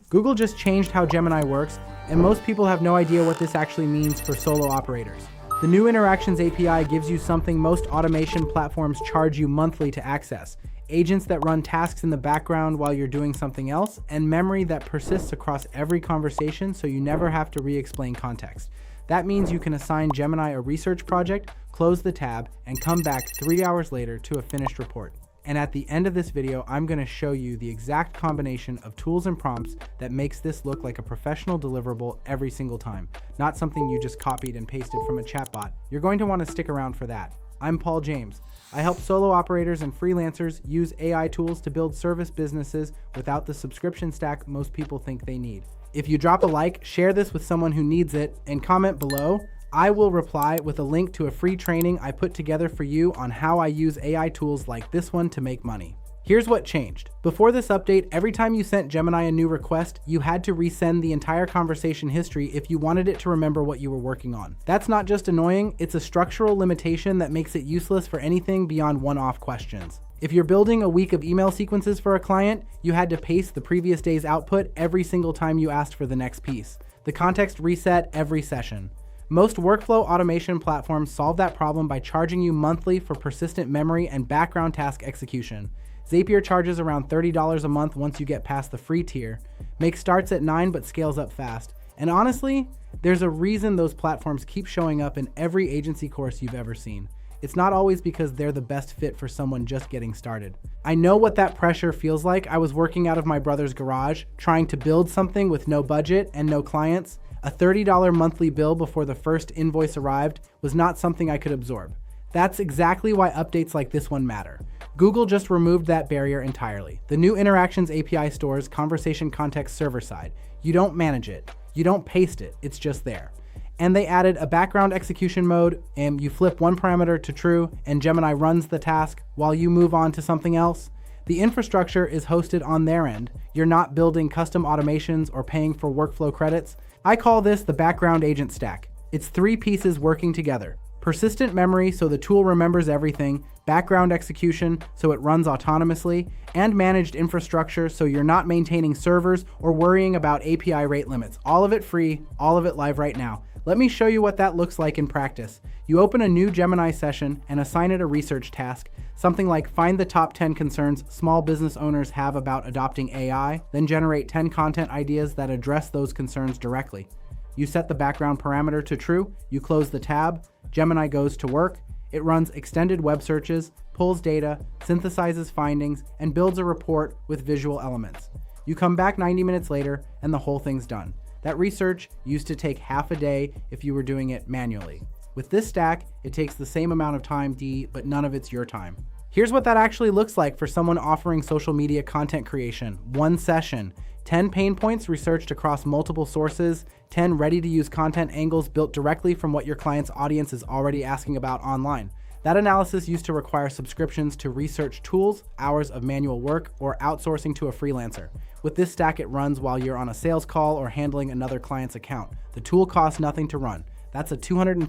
Google just changed how Gemini works, and most people have no idea what this actually means for solo operators. The new Interactions API gives you something most automation platforms charge you monthly to access: agents that run tasks in the background while you're doing something else, and memory that persists across every conversation so you never have to re-explain context. That means you can assign Gemini a research project, close the tab, and come back 3 hours later to a finished report. And at the end of this video, I'm going to show you the exact combination of tools and prompts that makes this look like a professional deliverable every single time, not something you just copied and pasted from a chatbot. You're going to want to stick around for that. I'm Paul James. I help solo operators and freelancers use AI tools to build service businesses without the subscription stack most people think they need. If you drop a like, share this with someone who needs it, and comment below, I will reply with a link to a free training I put together for you on how I use AI tools like this one to make money. Here's what changed. Before this update, every time you sent Gemini a new request, you had to resend the entire conversation history if you wanted it to remember what you were working on. That's not just annoying, it's a structural limitation that makes it useless for anything beyond one-off questions. If you're building a week of email sequences for a client, you had to paste the previous day's output every single time you asked for the next piece. The context reset every session. Most workflow automation platforms solve that problem by charging you monthly for persistent memory and background task execution. Zapier charges around $30 a month once you get past the free tier. Make starts at $9 but scales up fast. And honestly, there's a reason those platforms keep showing up in every agency course you've ever seen. It's not always because they're the best fit for someone just getting started. I know what that pressure feels like. I was working out of my brother's garage, trying to build something with no budget and no clients. A $30 monthly bill before the first invoice arrived was not something I could absorb. That's exactly why updates like this one matter. Google just removed that barrier entirely. The new Interactions API stores conversation context server-side. You don't manage it. You don't paste it. It's just there. And they added a background execution mode, and you flip one parameter to true, and Gemini runs the task while you move on to something else. The infrastructure is hosted on their end. You're not building custom automations or paying for workflow credits. I call this the background agent stack. It's 3 pieces working together. Persistent memory so the tool remembers everything, background execution so it runs autonomously, and managed infrastructure so you're not maintaining servers or worrying about API rate limits. All of it free, all of it live right now. Let me show you what that looks like in practice. You open a new Gemini session and assign it a research task, something like find the top 10 concerns small business owners have about adopting AI, then generate 10 content ideas that address those concerns directly. You set the background parameter to true, you close the tab, Gemini goes to work, it runs extended web searches, pulls data, synthesizes findings, and builds a report with visual elements. You come back 90 minutes later and the whole thing's done. That research used to take half a day if you were doing it manually. With this stack, it takes the same amount of time, but none of it's your time. Here's what that actually looks like for someone offering social media content creation. 1 session, 10 pain points researched across multiple sources, 10 ready-to-use content angles built directly from what your client's audience is already asking about online. That analysis used to require subscriptions to research tools, hours of manual work, or outsourcing to a freelancer. With this stack, it runs while you're on a sales call or handling another client's account. The tool costs nothing to run. That's a $250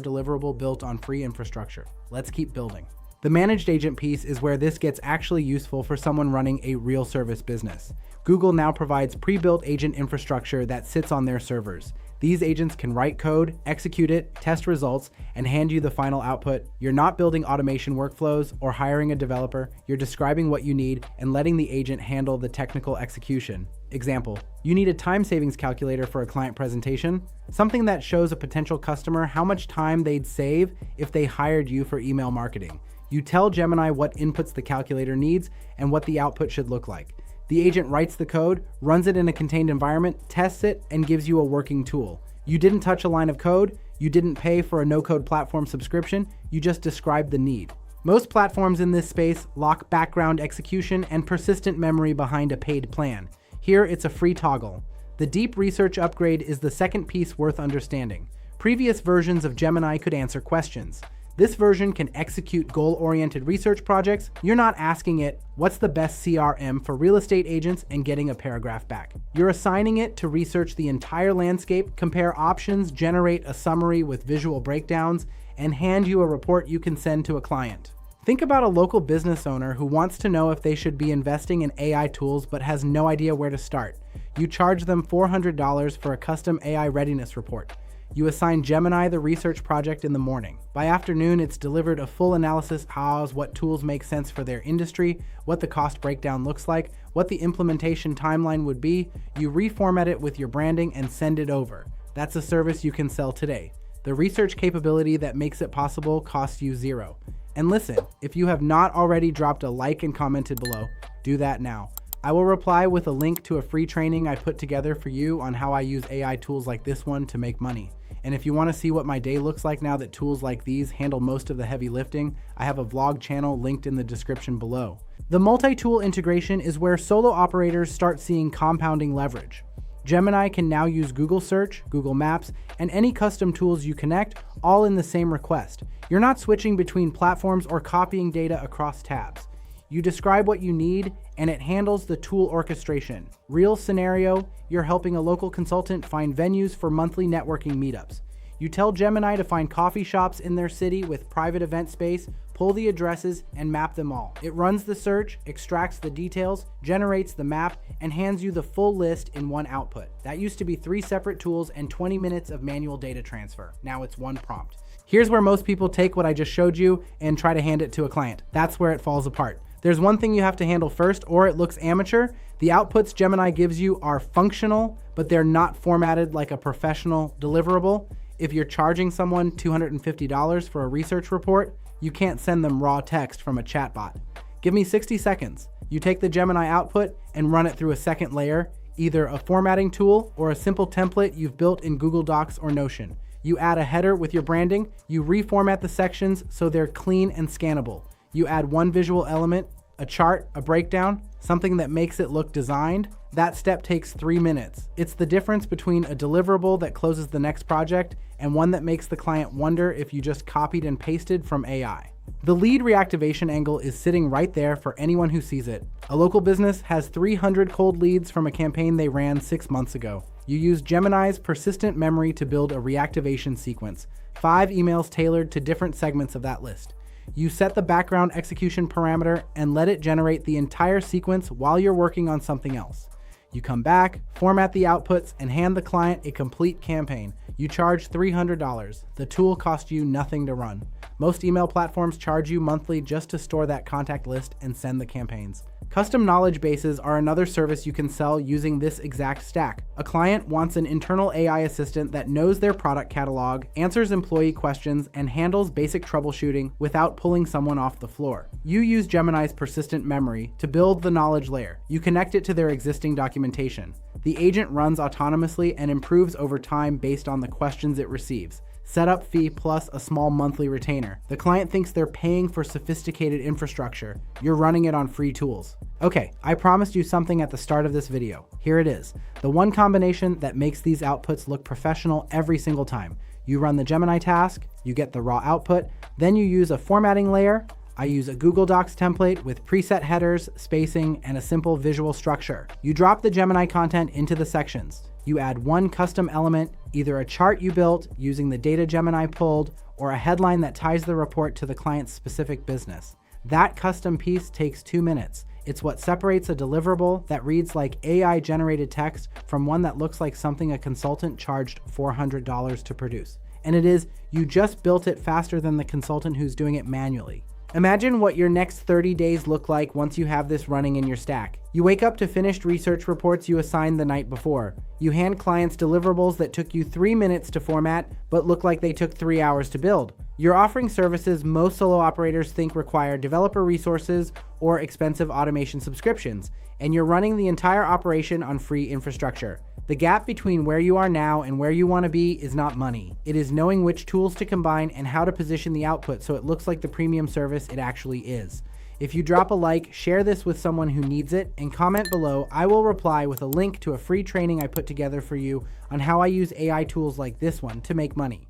deliverable built on free infrastructure. Let's keep building. The managed agent piece is where this gets actually useful for someone running a real service business. Google now provides pre-built agent infrastructure that sits on their servers. These agents can write code, execute it, test results, and hand you the final output. You're not building automation workflows or hiring a developer. You're describing what you need and letting the agent handle the technical execution. Example, you need a time savings calculator for a client presentation, something that shows a potential customer how much time they'd save if they hired you for email marketing. You tell Gemini what inputs the calculator needs and what the output should look like. The agent writes the code, runs it in a contained environment, tests it, and gives you a working tool. You didn't touch a line of code, you didn't pay for a no-code platform subscription, you just described the need. Most platforms in this space lock background execution and persistent memory behind a paid plan. Here, it's a free toggle. The deep research upgrade is the second piece worth understanding. Previous versions of Gemini could answer questions. This version can execute goal-oriented research projects. You're not asking it, what's the best CRM for real estate agents, and getting a paragraph back. You're assigning it to research the entire landscape, compare options, generate a summary with visual breakdowns, and hand you a report you can send to a client. Think about a local business owner who wants to know if they should be investing in AI tools but has no idea where to start. You charge them $400 for a custom AI readiness report. You assign Gemini the research project in the morning. By afternoon, it's delivered a full analysis of what tools make sense for their industry, what the cost breakdown looks like, what the implementation timeline would be. You reformat it with your branding and send it over. That's a service you can sell today. The research capability that makes it possible costs you $0. And listen, if you have not already dropped a like and commented below, do that now. I will reply with a link to a free training I put together for you on how I use AI tools like this one to make money. And if you want to see what my day looks like now that tools like these handle most of the heavy lifting, I have a vlog channel linked in the description below. The multi-tool integration is where solo operators start seeing compounding leverage. Gemini can now use Google Search, Google Maps, and any custom tools you connect, all in the same request. You're not switching between platforms or copying data across tabs. You describe what you need, and it handles the tool orchestration. Real scenario, you're helping a local consultant find venues for monthly networking meetups. You tell Gemini to find coffee shops in their city with private event space, pull the addresses, and map them all. It runs the search, extracts the details, generates the map, and hands you the full list in one output. That used to be 3 separate tools and 20 minutes of manual data transfer. Now it's one prompt. Here's where most people take what I just showed you and try to hand it to a client. That's where it falls apart. There's one thing you have to handle first, or it looks amateur. The outputs Gemini gives you are functional, but they're not formatted like a professional deliverable. If you're charging someone $250 for a research report, you can't send them raw text from a chatbot. Give me 60 seconds. You take the Gemini output and run it through a second layer, either a formatting tool or a simple template you've built in Google Docs or Notion. You add a header with your branding. You reformat the sections so they're clean and scannable. You add one visual element, a chart, a breakdown, something that makes it look designed. That step takes 3 minutes. It's the difference between a deliverable that closes the next project and one that makes the client wonder if you just copied and pasted from AI. The lead reactivation angle is sitting right there for anyone who sees it. A local business has 300 cold leads from a campaign they ran 6 months ago. You use Gemini's persistent memory to build a reactivation sequence, 5 emails tailored to different segments of that list. You set the background execution parameter and let it generate the entire sequence while you're working on something else. You come back, format the outputs, and hand the client a complete campaign. You charge $300. The tool costs you nothing to run. Most email platforms charge you monthly just to store that contact list and send the campaigns. Custom knowledge bases are another service you can sell using this exact stack. A client wants an internal AI assistant that knows their product catalog, answers employee questions, and handles basic troubleshooting without pulling someone off the floor. You use Gemini's persistent memory to build the knowledge layer. You connect it to their existing documentation. The agent runs autonomously and improves over time based on the questions it receives. Setup fee plus a small monthly retainer. The client thinks they're paying for sophisticated infrastructure. You're running it on free tools. Okay, I promised you something at the start of this video. Here it is. The one combination that makes these outputs look professional every single time. You run the Gemini task, you get the raw output, then you use a formatting layer. I use a Google Docs template with preset headers, spacing, and a simple visual structure. You drop the Gemini content into the sections. You add one custom element, either a chart you built using the data Gemini pulled, or a headline that ties the report to the client's specific business. That custom piece takes 2 minutes. It's what separates a deliverable that reads like AI-generated text from one that looks like something a consultant charged $400 to produce. And it is, you just built it faster than the consultant who's doing it manually. Imagine what your next 30 days look like once you have this running in your stack. You wake up to finished research reports you assigned the night before. You hand clients deliverables that took you 3 minutes to format, but look like they took 3 hours to build. You're offering services most solo operators think require developer resources or expensive automation subscriptions, and you're running the entire operation on free infrastructure. The gap between where you are now and where you want to be is not money. It is knowing which tools to combine and how to position the output so it looks like the premium service it actually is. If you drop a like, share this with someone who needs it, and comment below, I will reply with a link to a free training I put together for you on how I use AI tools like this one to make money.